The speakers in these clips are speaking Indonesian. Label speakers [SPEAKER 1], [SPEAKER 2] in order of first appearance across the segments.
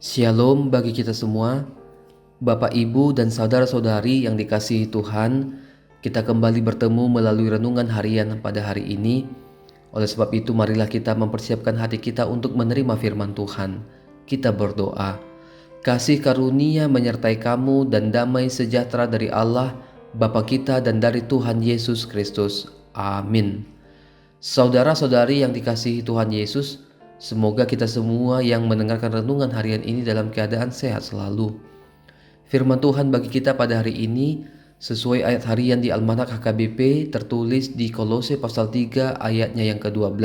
[SPEAKER 1] Shalom bagi kita semua, Bapak, Ibu, dan saudara-saudari yang dikasihi Tuhan. Kita kembali bertemu melalui renungan harian pada hari ini. Oleh sebab itu, marilah kita mempersiapkan hati kita untuk menerima firman Tuhan. Kita berdoa. Kasih karunia menyertai kamu dan damai sejahtera dari Allah, Bapa kita dan dari Tuhan Yesus Kristus. Amin. Saudara-saudari yang dikasihi Tuhan Yesus, semoga kita semua yang mendengarkan renungan harian ini dalam keadaan sehat selalu. Firman Tuhan bagi kita pada hari ini sesuai ayat harian di Almanak HKBP tertulis di Kolose pasal 3 ayatnya yang ke-12.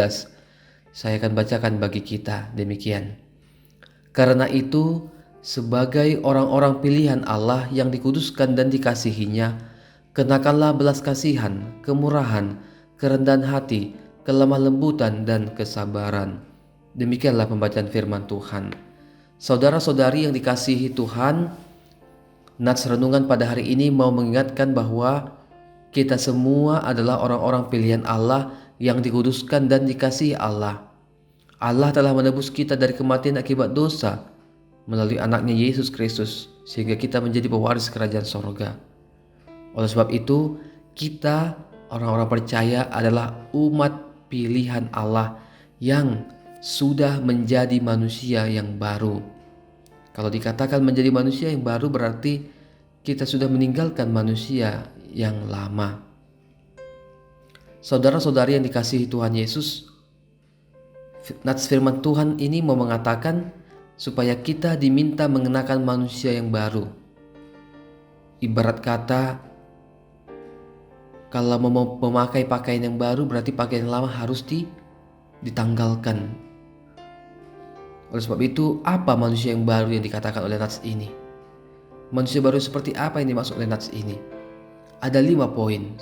[SPEAKER 1] Saya akan bacakan bagi kita demikian. Karena itu, sebagai orang-orang pilihan Allah yang dikuduskan dan dikasihinya, kenakanlah belas kasihan, kemurahan, kerendahan hati, kelemah lembutan, dan kesabaran. Demikianlah pembacaan firman Tuhan. Saudara-saudari yang dikasihi Tuhan, nats renungan pada hari ini mau mengingatkan bahwa kita semua adalah orang-orang pilihan Allah yang dikuduskan dan dikasihi Allah. Allah telah menebus kita dari kematian akibat dosa melalui anaknya Yesus Kristus, sehingga kita menjadi pewaris kerajaan sorga. Oleh sebab itu, kita orang-orang percaya adalah umat pilihan Allah yang sudah menjadi manusia yang baru. Kalau dikatakan menjadi manusia yang baru berarti kita sudah meninggalkan manusia yang lama. Saudara-saudari yang dikasihi Tuhan Yesus, nats firman Tuhan ini mau mengatakan supaya kita diminta mengenakan manusia yang baru. Ibarat kata, kalau mau memakai pakaian yang baru berarti pakaian yang lama harus ditanggalkan. Oleh sebab itu, apa manusia yang baru yang dikatakan oleh nats ini? Manusia baru seperti apa yang dimaksud oleh nats ini? Ada 5 poin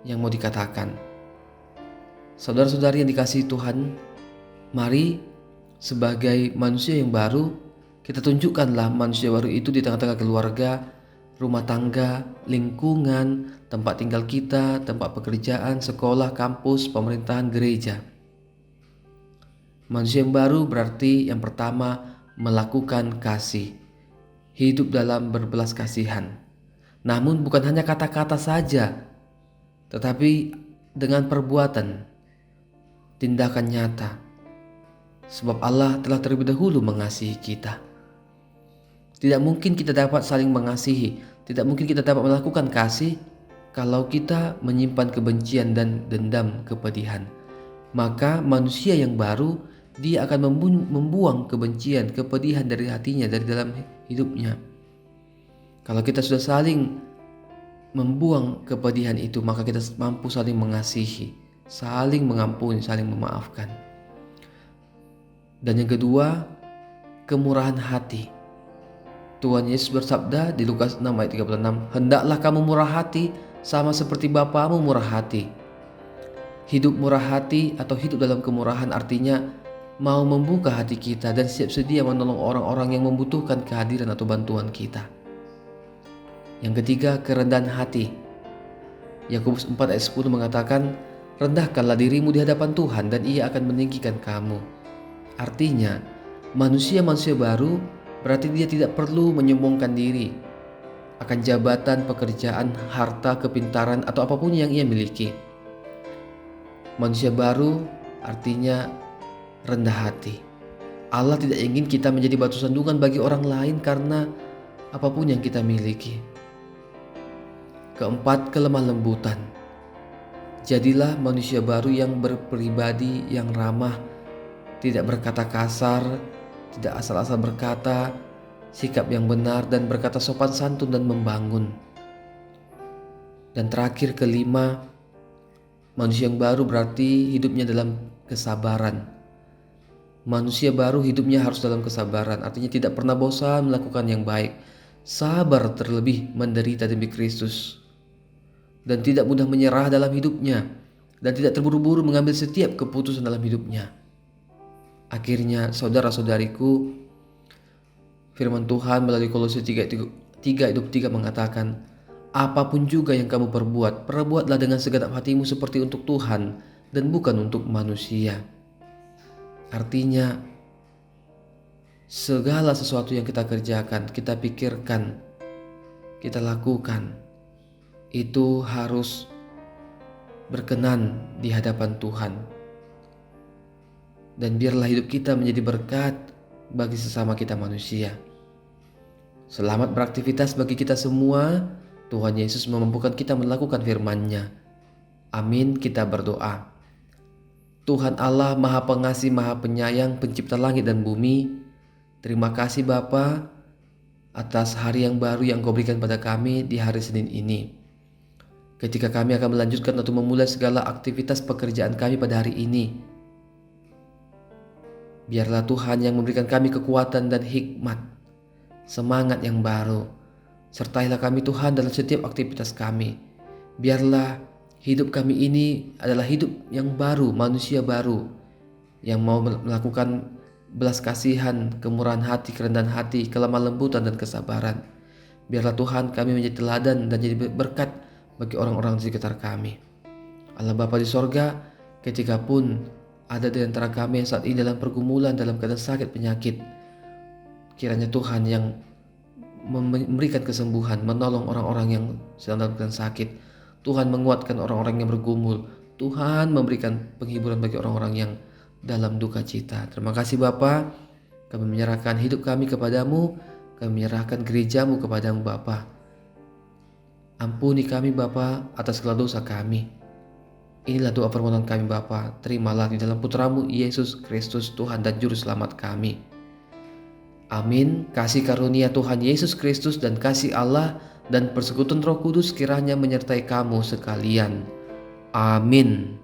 [SPEAKER 1] yang mau dikatakan. Saudara-saudari yang dikasihi Tuhan, mari sebagai manusia yang baru, kita tunjukkanlah manusia baru itu di tengah-tengah keluarga, rumah tangga, lingkungan, tempat tinggal kita, tempat pekerjaan, sekolah, kampus, pemerintahan, gereja. Manusia yang baru berarti yang pertama melakukan kasih, hidup dalam berbelas kasihan. Namun bukan hanya kata-kata saja, tetapi dengan perbuatan, tindakan nyata. Sebab Allah telah terlebih dahulu mengasihi kita. Tidak mungkin kita dapat saling mengasihi, tidak mungkin kita dapat melakukan kasih kalau kita menyimpan kebencian dan dendam kepedihan. Maka manusia yang baru, dia akan membuang kebencian, kepedihan dari hatinya, dari dalam hidupnya. Kalau kita sudah saling membuang kepedihan itu, maka kita mampu saling mengasihi, saling mengampuni, saling memaafkan. Dan yang kedua, kemurahan hati. Tuhan Yesus bersabda di Lukas 6 ayat 36, "Hendaklah kamu murah hati sama seperti Bapamu murah hati." Hidup murah hati atau hidup dalam kemurahan artinya mau membuka hati kita dan siap sedia menolong orang-orang yang membutuhkan kehadiran atau bantuan kita. Yang ketiga, kerendahan hati. Yakobus 4 ayat 10 mengatakan, "Rendahkanlah dirimu di hadapan Tuhan dan Ia akan meninggikan kamu." Artinya, manusia baru berarti dia tidak perlu menyombongkan diri akan jabatan, pekerjaan, harta, kepintaran, atau apapun yang ia miliki. Manusia baru artinya rendah hati. Allah tidak ingin kita menjadi batu sandungan bagi orang lain karena apapun yang kita miliki. Keempat, kelemah lembutan. Jadilah manusia baru yang berpribadi, yang ramah, tidak berkata kasar, tidak asal-asal berkata, sikap yang benar dan berkata sopan santun dan membangun. Dan terakhir, kelima, manusia yang baru berarti hidupnya dalam kesabaran. Manusia baru hidupnya harus dalam kesabaran, artinya tidak pernah bosan melakukan yang baik, sabar terlebih menderita demi Kristus, dan tidak mudah menyerah dalam hidupnya, dan tidak terburu-buru mengambil setiap keputusan dalam hidupnya. Akhirnya, saudara-saudariku, firman Tuhan melalui Kolose 3:23 mengatakan, "Apapun juga yang kamu perbuatlah dengan segenap hatimu seperti untuk Tuhan dan bukan untuk manusia." Artinya, segala sesuatu yang kita kerjakan, kita pikirkan, kita lakukan, itu harus berkenan di hadapan Tuhan. Dan biarlah hidup kita menjadi berkat bagi sesama kita manusia. Selamat beraktivitas bagi kita semua. Tuhan Yesus memampukan kita melakukan firman-Nya. Amin, kita berdoa. Tuhan Allah Maha Pengasih, Maha Penyayang, Pencipta langit dan bumi, terima kasih Bapa atas hari yang baru yang Kau berikan pada kami di hari Senin ini. Ketika kami akan melanjutkan atau memulai segala aktivitas pekerjaan kami pada hari ini, biarlah Tuhan yang memberikan kami kekuatan dan hikmat, semangat yang baru. Sertailah kami Tuhan dalam setiap aktivitas kami. Biarlah hidup kami ini adalah hidup yang baru, manusia baru, yang mau melakukan belas kasihan, kemurahan hati, kerendahan hati, kelemah lembutan dan kesabaran. Biarlah Tuhan kami menjadi teladan dan jadi berkat bagi orang-orang di sekitar kami. Allah Bapa di sorga, ketika pun ada di antara kami yang saat ini dalam pergumulan, dalam keadaan sakit penyakit, kiranya Tuhan yang memberikan kesembuhan, menolong orang-orang yang sedang dalam keadaan sakit. Tuhan menguatkan orang-orang yang bergumul. Tuhan memberikan penghiburan bagi orang-orang yang dalam duka cita. Terima kasih Bapa. Kami menyerahkan hidup kami kepadamu. Kami menyerahkan gerejamu kepadamu Bapa. Ampuni kami Bapa atas segala dosa kami. Inilah doa permohonan kami Bapa. Terimalah di dalam putramu Yesus Kristus, Tuhan dan Juru Selamat kami. Amin. Kasih karunia Tuhan Yesus Kristus dan kasih Allah dan persekutuan Roh Kudus kiranya menyertai kamu sekalian. Amin.